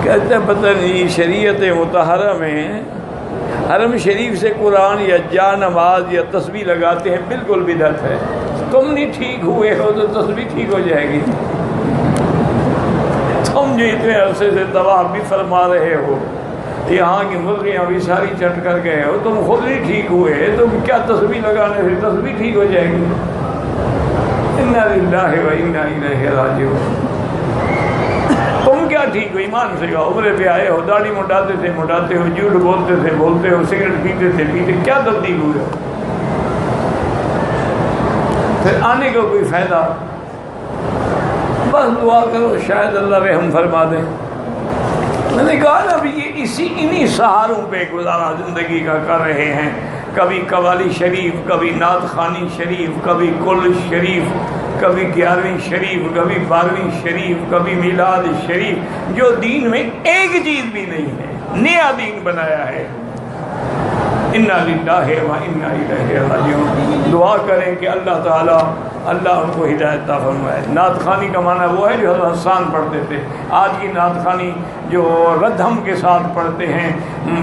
کہتے ہیں پتہ نہیں شریعت مطہرہ میں حرم شریف سے قرآن یا جا نماز یا تسبیح لگاتے ہیں، بالکل بدعت ہے۔ تم نہیں ٹھیک ہوئے ہو تو تسبیح ٹھیک ہو جائے گی؟ تم جو اتنے عرصے سے طواف بھی فرما رہے ہو، یہاں کی مرغیاں بھی ساری چٹ کر گئے ہو، تم خود نہیں ٹھیک ہوئے تو کیا تسبیح لگانے سے تسبیح ٹھیک ہو جائے گی؟ انا للہ و انا الیہ راجعون۔ تم کیا ٹھیک ہو؟ ایمان سے کہو، عمرے پہ آئے ہو، داڑھی مڈاتے تھے مڈاتے ہو، جھوٹ بولتے تھے بولتے ہو، سگریٹ پیتے تھے پیتے، کیا تبدیل ہوئے ہو؟ پھر آنے کا کوئی فائدہ؟ بس دعا کرو شاید اللہ رحم فرما دے۔ میں نے کہا نا ابھی یہ انہی سہاروں پہ گزارا زندگی کا کر رہے ہیں، کبھی قوالی شریف، کبھی نعت خوانی شریف، کبھی کل شریف، کبھی 11ویں شریف، کبھی 12ویں شریف، کبھی میلاد شریف، جو دین میں ایک چیز بھی نہیں ہے، نیا دین بنایا ہے۔ انا للہ و انا الیہ راجعون۔ دعا کریں کہ اللہ تعالیٰ ان کو ہدایت عطا فرمائے۔ نعت خوانی کا معنی وہ ہے جو حضرت حسان پڑھتے تھے۔ آج کی نعت خوانی جو ردھم کے ساتھ پڑھتے ہیں،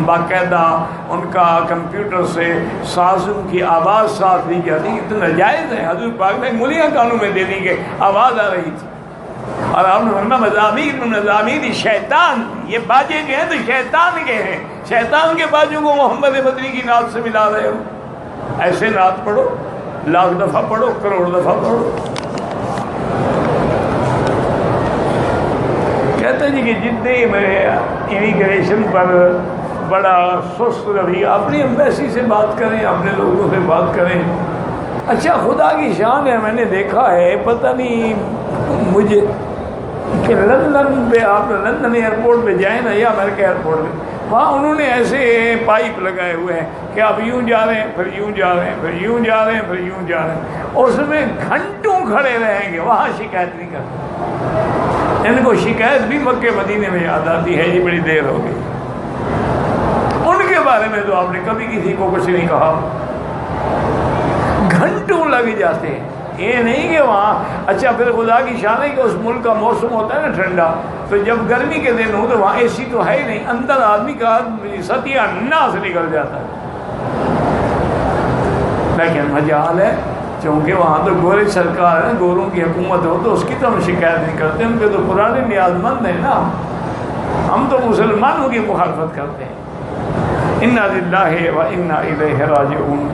باقاعدہ ان کا کمپیوٹر سے سازوں کی آواز ساتھ لی جاتی، یہ تو ناجائز ہے۔ حضور پاک نے ملیاں کانوں میں دے دی کہ آواز آ رہی تھی، اور آپ نے فرمایا مزامیر شیطان، یہ باجے جو ہیں تو شیطان کے ہیں، شیطان کے باجوں کو محمد مدنی کی نعت سے ملا رہے ہو۔ ایسے نعت پڑھو، لاکھ دفعہ پڑھو، کروڑ دفعہ پڑھو۔ کہتے ہیں کہ جتنے میں امیگریشن پر بڑا سست رویہ، اپنی ایمبیسی سے بات کریں، اپنے لوگوں سے بات کریں۔ اچھا خدا کی شان ہے، میں نے دیکھا ہے، پتہ نہیں مجھے کہ لندن پہ، آپ لندن ایئرپورٹ پہ جائیں نا، یا امریکہ ایئرپورٹ پہ، وہاں انہوں نے ایسے پائپ لگائے ہوئے ہیں کہ آپ یوں جا رہے ہیں پھر یوں جا رہے ہیں، پھر یوں جا رہے ہیں، پھر یوں جا رہے ہیں، اس میں گھنٹوں کھڑے رہیں گے، وہاں شکایت نہیں کرتے۔ ان کو شکایت بھی مکے مدینے میں یاد آتی ہے، یہ بڑی دیر ہو گئی۔ ان کے بارے میں تو آپ نے کبھی کسی کو کچھ نہیں کہا، گھنٹوں لگ جاتے ہیں۔ یہ نہیں کہ وہاں، اچھا پھر خدا کی شان ہے کہ اس ملک کا موسم ہوتا ہے نا ٹھنڈا، تو جب گرمی کے دن ہو تو وہاں اے سی تو ہے ہی نہیں، اندر آدمی کا ستیہ ناس نکل جاتا ہے۔ لیکن مجال ہے، چونکہ وہاں تو گورے سرکار ہے، گوروں کی حکومت ہو تو اس کی تو ہم شکایت نہیں کرتے، ان کے تو پرانے نیاز مند ہیں نا، ہم تو مسلمانوں کی مخالفت کرتے ہیں۔ انا للہ و انا الیہ راجعون۔